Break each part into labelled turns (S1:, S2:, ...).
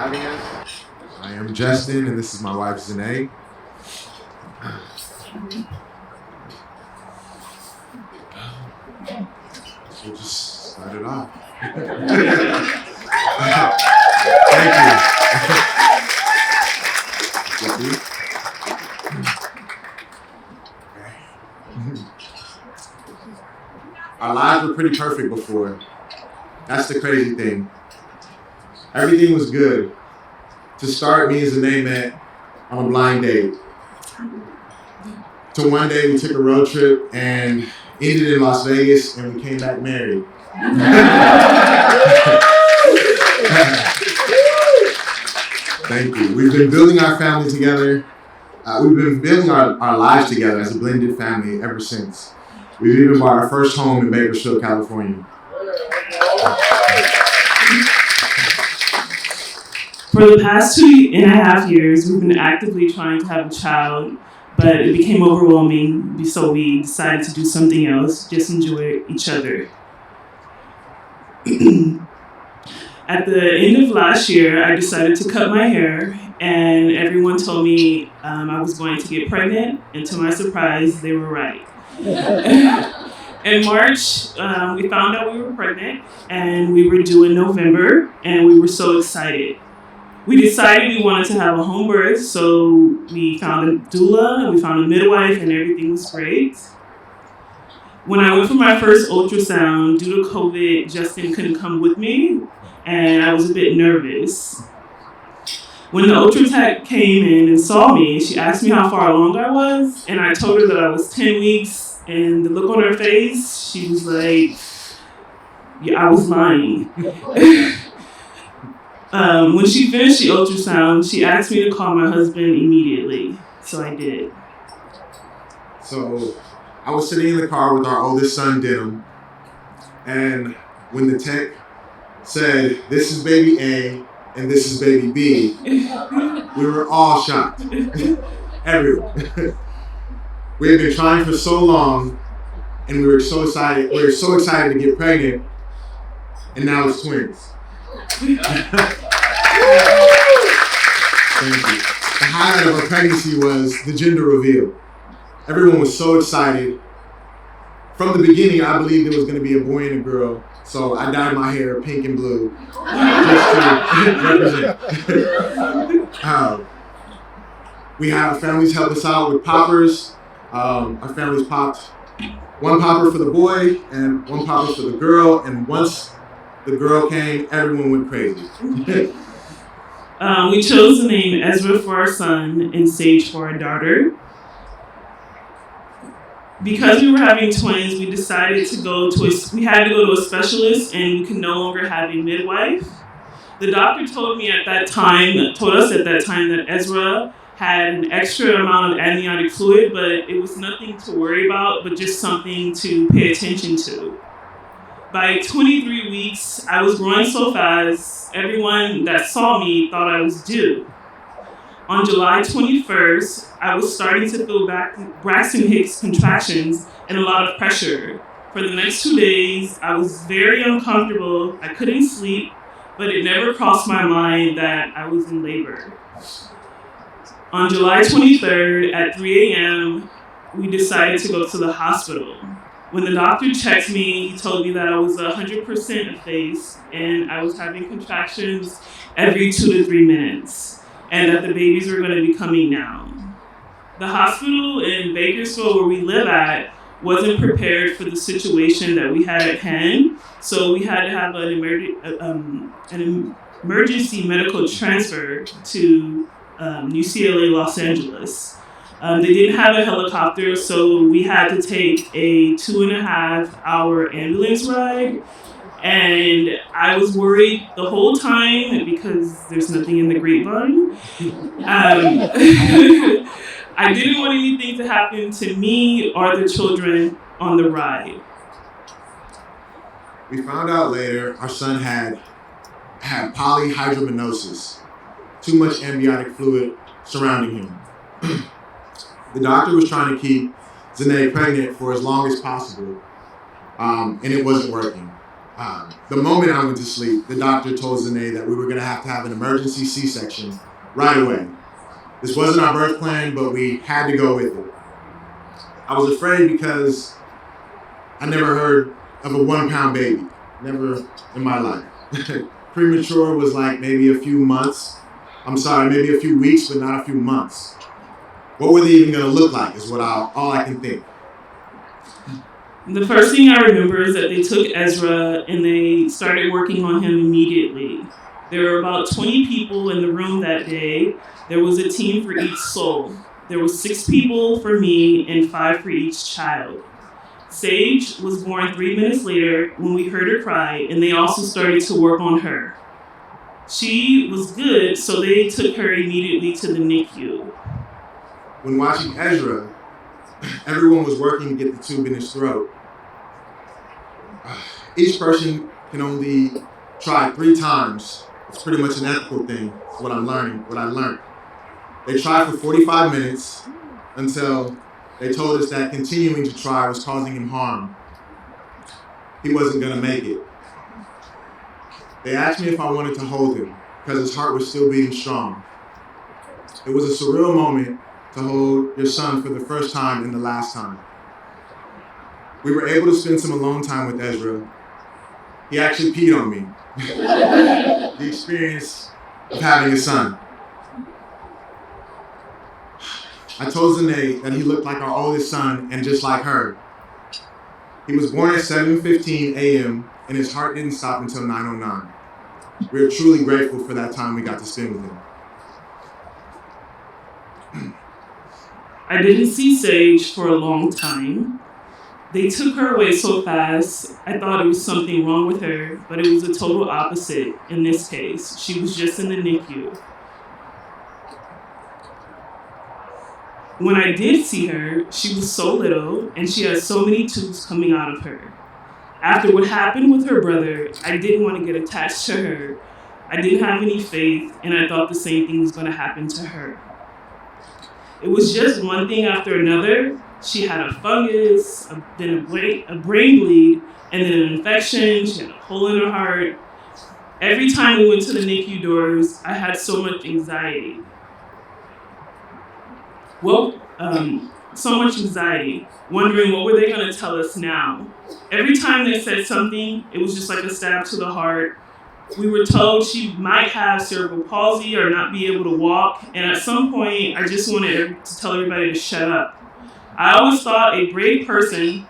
S1: having us. I am Justin, and this is my wife, Zenae. So we'll just start it off. Thank you. Our lives were pretty perfect before. That's the crazy thing. Everything was good. To start, me and Zenae met on a blind date. So one day we took a road trip and ended in Las Vegas, and we came back married. Thank you. We've been building our family together. We've been building our lives together as a blended family ever since. We've even bought our first home in Bakersfield, California.
S2: For the past 2.5 years, we've been actively trying to have a child, but it became overwhelming, so we decided to do something else, just enjoy each other. At the end of last year, I decided to cut my hair, and everyone told me I was going to get pregnant, and to my surprise, they were right. In March, we found out we were pregnant, and we were due in November, and we were so excited. We decided we wanted to have a home birth, so we found a doula, we found a midwife, and everything was great. When I went for my first ultrasound, due to COVID, Justin couldn't come with me, and I was a bit nervous. When the ultra tech came in and saw me, she asked me how far along I was, and I told her that I was 10 weeks, and the look on her face, she was like, yeah, I was lying. When she finished the ultrasound, she asked me to call my husband immediately, so I did.
S1: So I was sitting in the car with our oldest son, Denham, and when the tech said, "This is baby A and this is baby B," we were all shocked. Everyone. We had been trying for so long, and we were so excited. We were so excited to get pregnant, and now it's twins. Thank you. The highlight of our pregnancy was the gender reveal. Everyone was so excited. From the beginning, I believed it was going to be a boy and a girl, so I dyed my hair pink and blue just to represent. We have families help us out with poppers. Our families popped one popper for the boy and one popper for the girl, and once the girl came, everyone went crazy.
S2: We chose the name Ezra for our son and Sage for our daughter. Because we were having twins, we decided to we had to go to a specialist, and we could no longer have a midwife. The doctor told us at that time that Ezra had an extra amount of amniotic fluid, but it was nothing to worry about, but just something to pay attention to. By 23 weeks, I was growing so fast, everyone that saw me thought I was due. On July 21st, I was starting to feel Braxton Hicks contractions and a lot of pressure. For the next 2 days, I was very uncomfortable. I couldn't sleep, but it never crossed my mind that I was in labor. On July 23rd at 3 a.m., we decided to go to the hospital. When the doctor checked me, he told me that I was 100% effaced and I was having contractions every 2 to 3 minutes, and that the babies were going to be coming now. The hospital in Bakersfield where we live at wasn't prepared for the situation that we had at hand, so we had to have an emergency medical transfer to UCLA Los Angeles. They didn't have a helicopter, so we had to take a 2.5-hour ambulance ride. And I was worried the whole time because there's nothing in the grapevine. I didn't want anything to happen to me or the children on the ride.
S1: We found out later our son had polyhydramnios, too much amniotic fluid surrounding him. The doctor was trying to keep Zenae pregnant for as long as possible, and it wasn't working. The moment I went to sleep, the doctor told Zenae that we were going to have an emergency C-section right away. This wasn't our birth plan, but we had to go with it. I was afraid because I never heard of a 1-pound baby. Never in my life. Premature was like maybe a few months. Maybe a few weeks, but not a few months. What were they even going to look like is all I can think.
S2: The first thing I remember is that they took Ezra and they started working on him immediately. There were about 20 people in the room that day. There was a team for each soul. There were 6 people for me and 5 for each child. Sage was born 3 minutes later when we heard her cry, and they also started to work on her. She was good, so they took her immediately to the NICU.
S1: When watching Ezra, everyone was working to get the tube in his throat. Each person can only try 3 times. It's pretty much an ethical thing. It's what I learned. They tried for 45 minutes until they told us that continuing to try was causing him harm. He wasn't going to make it. They asked me if I wanted to hold him because his heart was still beating strong. It was a surreal moment to hold your son for the first time and the last time. We were able to spend some alone time with Ezra. He actually peed on me. The experience of having a son. I told Zenae that he looked like our oldest son and just like her. He was born at 7:15 a.m. and his heart didn't stop until 9:09. We are truly grateful for that time we got to spend with him.
S2: I didn't see Sage for a long time. They took her away so fast, I thought it was something wrong with her, but it was the total opposite in this case. She was just in the NICU. When I did see her, she was so little and she had so many tubes coming out of her. After what happened with her brother, I didn't want to get attached to her. I didn't have any faith and I thought the same thing was going to happen to her. It was just one thing after another. She had a fungus, then a brain bleed, and then an infection. She had a hole in her heart. Every time we went to the NICU doors, I had so much anxiety. So much anxiety, wondering what were they going to tell us now. Every time they said something, it was just like a stab to the heart. We were told she might have cerebral palsy or not be able to walk, and at some point, I just wanted to tell everybody to shut up. I always thought a brave person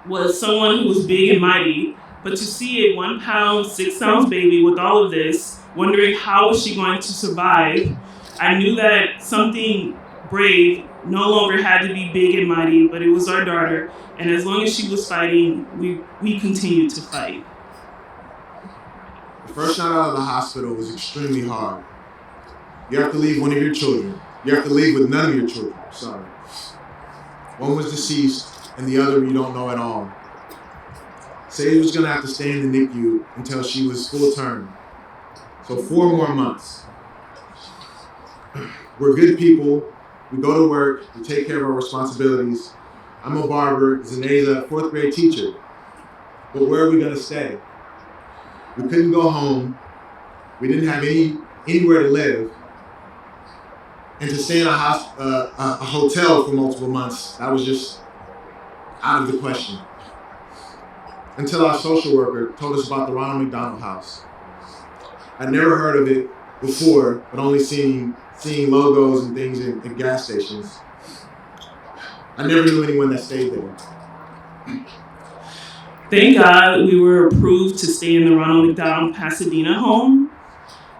S2: was someone who was big and mighty, but to see a 1 pound, 6 ounce baby with all of this, wondering how was she going to survive, I knew that something brave no longer had to be big and mighty, but it was our daughter, and as long as she was fighting, we continued to fight.
S1: The first night out of the hospital was extremely hard. You have to leave one of your children. You have to leave with none of your children, sorry. One was deceased, and the other you don't know at all. Sage was gonna have to stay in the NICU until she was full term. So 4 more months. We're good people. We go to work, we take care of our responsibilities. I'm a barber, Zenae's a 4th grade teacher. But where are we gonna stay? We couldn't go home. We didn't have anywhere to live. And to stay in a hotel for multiple months, that was just out of the question. Until our social worker told us about the Ronald McDonald House. I'd never heard of it before, but only seeing logos and things in gas stations. I never knew anyone that stayed there.
S2: Thank God we were approved to stay in the Ronald McDonald Pasadena home.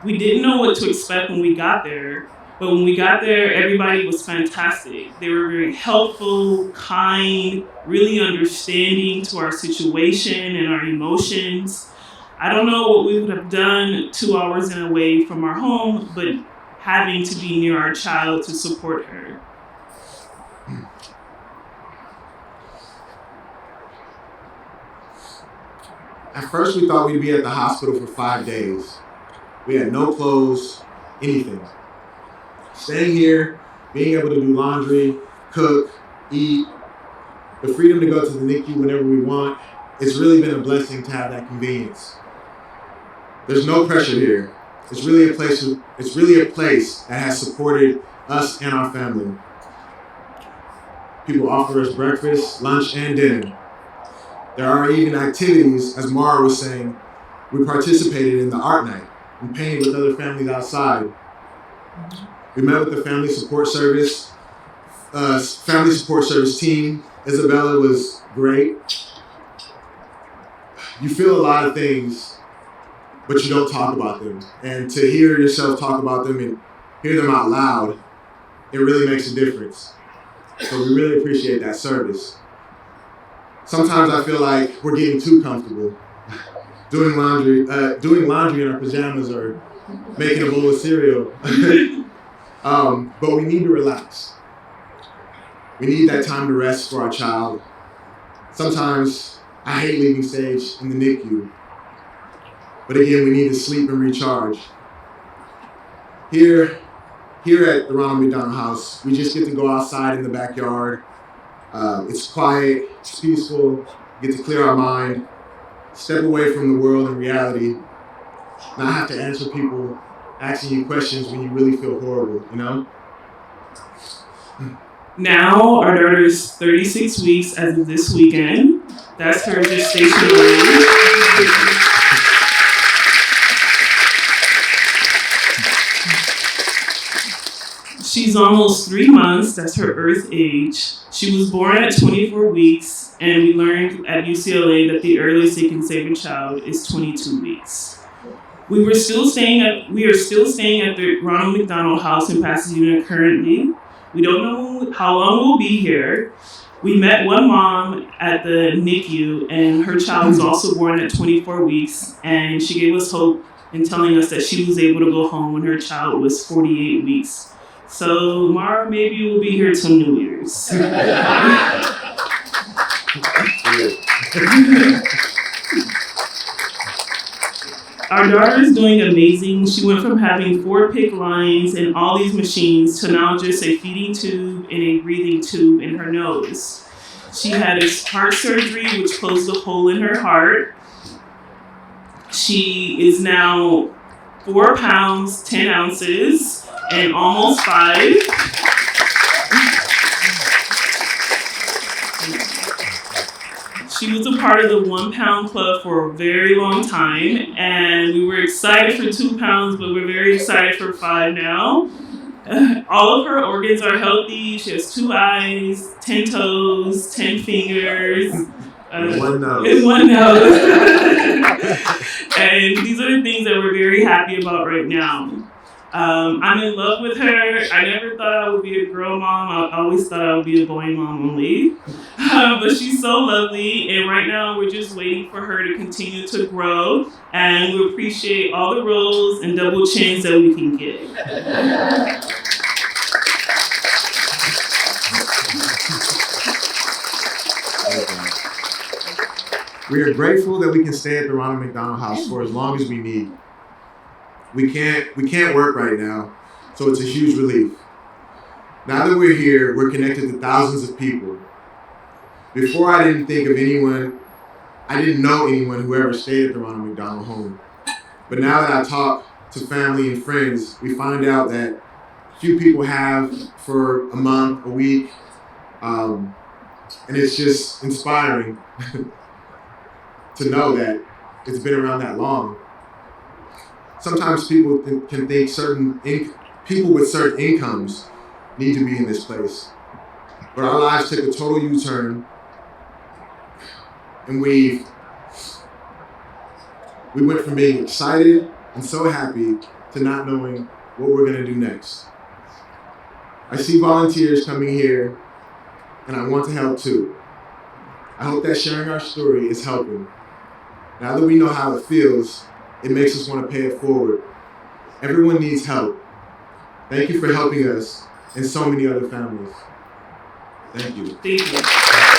S2: We didn't know what to expect when we got there, but when we got there, everybody was fantastic. They were very helpful, kind, really understanding to our situation and our emotions. I don't know what we would have done 2 hours away from our home, but having to be near our child to support her.
S1: At first, we thought we'd be at the hospital for 5 days. We had no clothes, anything. Staying here, being able to do laundry, cook, eat, the freedom to go to the NICU whenever we want, it's really been a blessing to have that convenience. There's no pressure here. It's really a place that has supported us and our family. People offer us breakfast, lunch, and dinner. There are even activities, as Mara was saying. We participated in the art night and painted with other families outside. We met with the family support service team. Isabella was great. You feel a lot of things, but you don't talk about them. And to hear yourself talk about them and hear them out loud, it really makes a difference. So we really appreciate that service. Sometimes I feel like we're getting too comfortable. Doing laundry in our pajamas or making a bowl of cereal. But we need to relax. We need that time to rest for our child. Sometimes I hate leaving stage in the NICU. But again, we need to sleep and recharge. Here at the Ronald McDonald House, we just get to go outside in the backyard. It's quiet, it's peaceful, get to clear our mind, step away from the world and reality, not have to answer people asking you questions when you really feel horrible, you know?
S2: Now, our daughter is 36 weeks as of this weekend. That's her gestation age. She's almost 3 months, that's her birth age. She was born at 24 weeks, and we learned at UCLA that the earliest they can save a child is 22 weeks. We are still staying at the Ronald McDonald House in Pasadena currently. We don't know how long we'll be here. We met one mom at the NICU, and her child was also born at 24 weeks, and she gave us hope in telling us that she was able to go home when her child was 48 weeks. So, Mara, maybe we'll be here till New Year's. Our daughter is doing amazing. She went from having 4 PICC lines and all these machines to now just a feeding tube and a breathing tube in her nose. She had a heart surgery which closed a hole in her heart. She is now 4 pounds, 10 ounces, and almost 5. She was a part of the 1 pound club for a very long time, and we were excited for 2 pounds, but we're very excited for 5 now. All of her organs are healthy. She has 2 eyes, 10 toes, 10 fingers.
S1: And one nose.
S2: And one nose. And these are the things that we're very happy about right now. I'm in love with her. I never thought I would be a girl mom. I always thought I would be a boy mom only. But she's so lovely. And right now we're just waiting for her to continue to grow. And we appreciate all the roles and double chins that we can get.
S1: We are grateful that we can stay at the Ronald McDonald House for as long as we need. We can't work right now, so it's a huge relief. Now that we're here, we're connected to thousands of people. Before I didn't know anyone who ever stayed at the Ronald McDonald home. But now that I talk to family and friends, we find out that few people have for a month, a week, and it's just inspiring to know that it's been around that long. Sometimes people can think people with certain incomes need to be in this place. But our lives took a total U-turn, and we went from being excited and so happy to not knowing what we're going to do next. I see volunteers coming here, and I want to help too. I hope that sharing our story is helping. Now that we know how it feels, it makes us want to pay it forward. Everyone needs help. Thank you for helping us and so many other families. Thank you.
S2: Thank you.